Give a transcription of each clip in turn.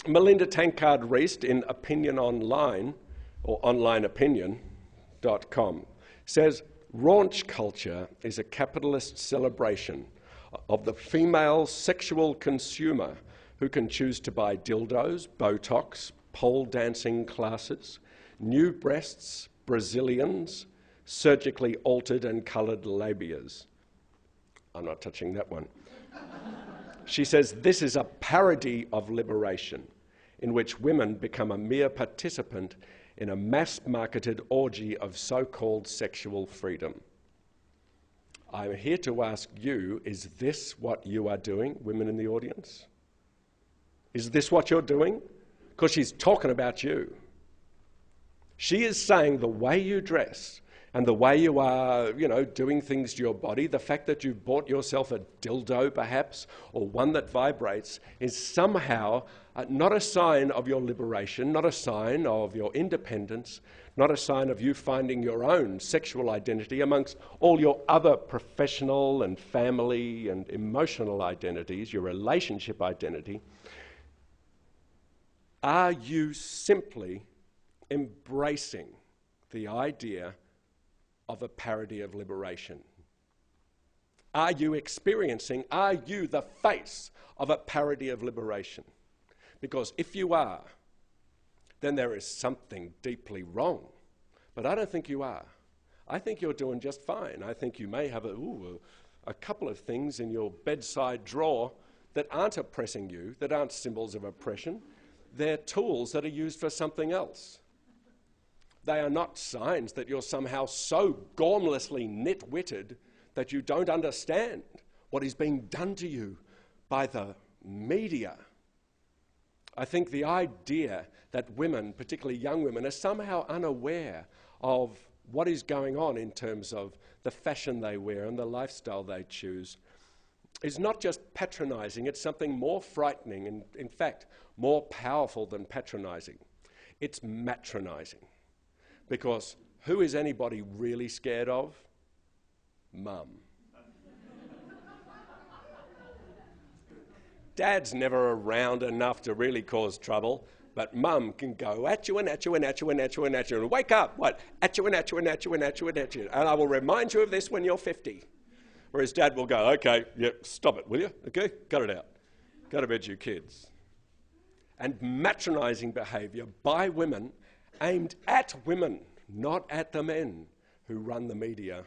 Melinda Tankard-Reist in Opinion Online, or onlineopinion.com, says, raunch culture is a capitalist celebration of the female sexual consumer who can choose to buy dildos, Botox, pole dancing classes, new breasts, Brazilians, surgically altered and coloured labias. I'm not touching that one. She says, this is a parody of liberation in which women become a mere participant in a mass-marketed orgy of so-called sexual freedom. I'm here to ask you, is this what you are doing, women in the audience? Is this what you're doing? Because she's talking about you. She is saying the way you dress and the way you are, doing things to your body, the fact that you bought yourself a dildo perhaps, or one that vibrates, is somehow not a sign of your liberation, not a sign of your independence, not a sign of you finding your own sexual identity amongst all your other professional and family and emotional identities, your relationship identity. Are you simply embracing the idea of a parody of liberation? Are you the face of a parody of liberation? Because if you are, then there is something deeply wrong. But I don't think you are. I think you're doing just fine. I think you may have a couple of things in your bedside drawer that aren't oppressing you, that aren't symbols of oppression. They're tools that are used for something else. They are not signs that you're somehow so gormlessly nit-witted that you don't understand what is being done to you by the media. I think the idea that women, particularly young women, are somehow unaware of what is going on in terms of the fashion they wear and the lifestyle they choose is not just patronizing, it's something more frightening and, in fact, more powerful than patronizing. It's matronizing. Because who is anybody really scared of? Mum. Dad's never around enough to really cause trouble, but Mum can go at you and at you and at you and at you and at you and wake up, what? At you and at you and at you and at you and at you. And I will remind you of this when you're 50. Whereas Dad will go, okay, yep, stop it, will you? Okay, cut it out. Go to bed, you kids. And matronizing behaviour by women aimed at women, not at the men who run the media,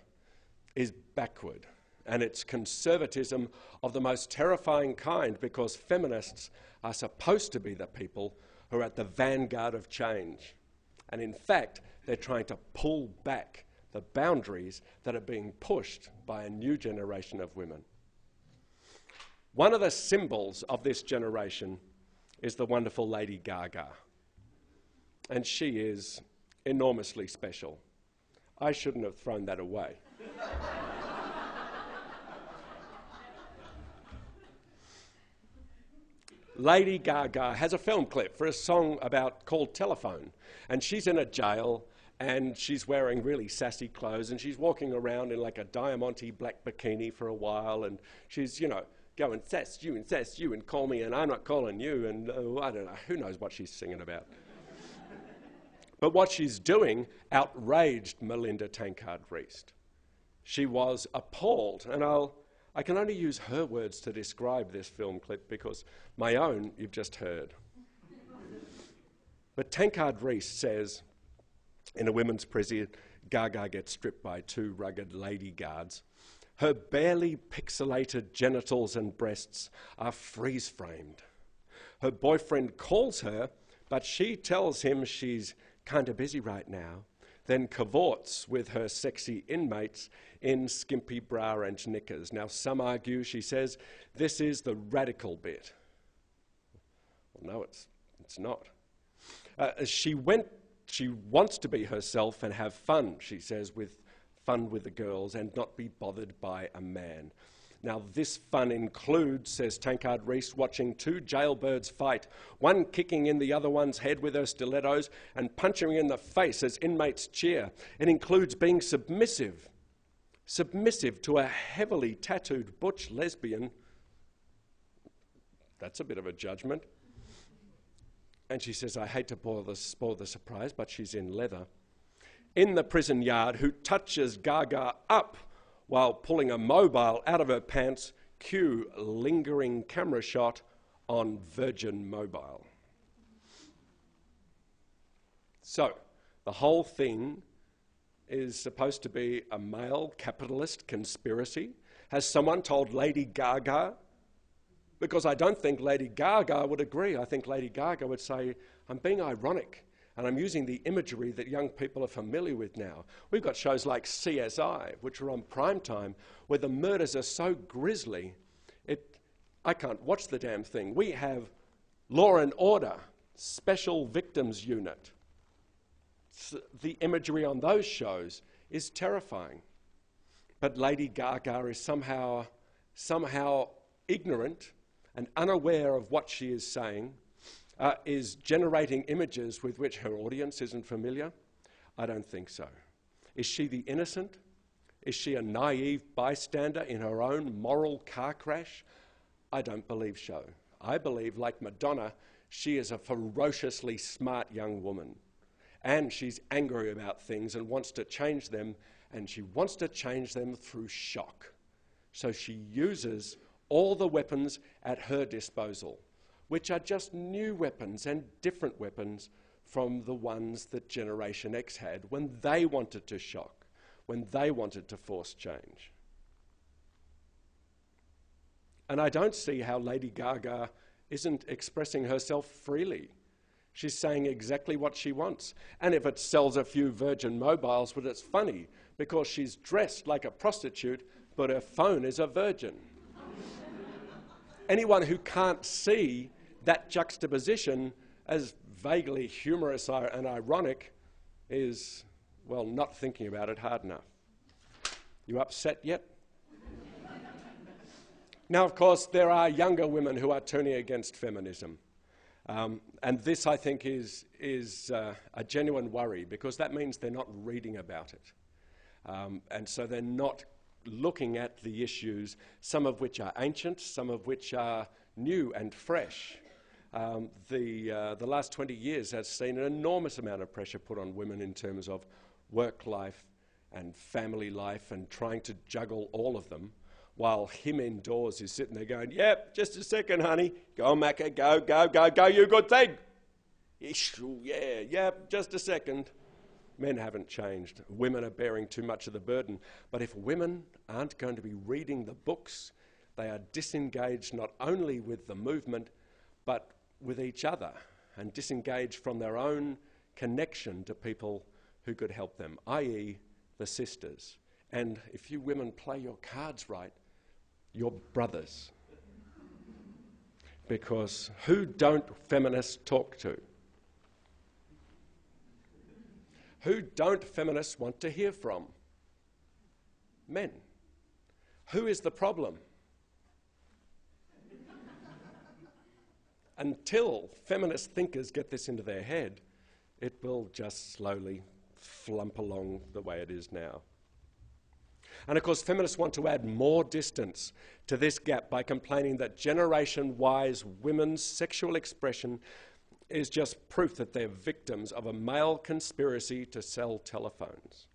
is backward. And it's conservatism of the most terrifying kind, because feminists are supposed to be the people who are at the vanguard of change. And in fact, they're trying to pull back the boundaries that are being pushed by a new generation of women. One of the symbols of this generation is the wonderful Lady Gaga. And she is enormously special. I shouldn't have thrown that away. Lady Gaga has a film clip for a song called Telephone, and she's in a jail and she's wearing really sassy clothes and she's walking around in like a diamante black bikini for a while, and she's, going sass you and call me and I'm not calling you, and I don't know, who knows what she's singing about. But what she's doing outraged Melinda Tankard-Reist. She was appalled, and I can only use her words to describe this film clip because my own you've just heard. But Tankard-Reist says, in a women's prison, Gaga gets stripped by two rugged lady guards. Her barely pixelated genitals and breasts are freeze-framed. Her boyfriend calls her, but she tells him she's kind of busy right now, then cavorts with her sexy inmates in skimpy bra and knickers. Now, some argue, she says, this is the radical bit. Well, no, it's not. She wants to be herself and have fun, she says, with the girls and not be bothered by a man. Now, this fun includes, says Tankard-Reist, watching two jailbirds fight, one kicking in the other one's head with her stilettos and punching in the face as inmates cheer. It includes being submissive to a heavily tattooed butch lesbian. That's a bit of a judgment. and she says, I hate to spoil the surprise, but she's in leather, in the prison yard, who touches Gaga up while pulling a mobile out of her pants. Cue lingering camera shot on Virgin Mobile. So, the whole thing is supposed to be a male capitalist conspiracy. Has someone told Lady Gaga? Because I don't think Lady Gaga would agree. I think Lady Gaga would say, I'm being ironic, and I'm using the imagery that young people are familiar with now. We've got shows like CSI, which are on prime time, where the murders are so grisly, I can't watch the damn thing. We have Law and Order, Special Victims Unit. The imagery on those shows is terrifying. But Lady Gaga is somehow ignorant and unaware of what she is saying, is generating images with which her audience isn't familiar. I don't think so. Is she the innocent? Is she a naive bystander in her own moral car crash? I don't believe so. I believe, like Madonna, she is a ferociously smart young woman. And she's angry about things and wants to change them, and she wants to change them through shock. So she uses all the weapons at her disposal, which are just new weapons and different weapons from the ones that Generation X had when they wanted to shock, when they wanted to force change. And I don't see how Lady Gaga isn't expressing herself freely. She's saying exactly what she wants. And if it sells a few Virgin Mobiles, well, it's funny, because she's dressed like a prostitute, but her phone is a Virgin. Anyone who can't see that juxtaposition as vaguely humorous and ironic is, well, not thinking about it hard enough. You upset yet? Now, of course, there are younger women who are turning against feminism. And this, I think, is a genuine worry, because that means they're not reading about it. And so they're not looking at the issues, some of which are ancient, some of which are new and fresh. The last 20 years has seen an enormous amount of pressure put on women in terms of work life and family life, and trying to juggle all of them, while him indoors is sitting there going, yep, just a second, honey. Go, Macca, go, you good thing. Yeah, just a second. Men haven't changed. Women are bearing too much of the burden. But if women aren't going to be reading the books, they are disengaged not only with the movement, but with each other, and disengaged from their own connection to people who could help them, i.e. the sisters. And if you women play your cards right, your brothers. Because who don't feminists talk to? Who don't feminists want to hear from? Men. Who is the problem? Until feminist thinkers get this into their head, it will just slowly flump along the way it is now. And of course, feminists want to add more distance to this gap by complaining that Generation Y's women's sexual expression is just proof that they're victims of a male conspiracy to sell telephones.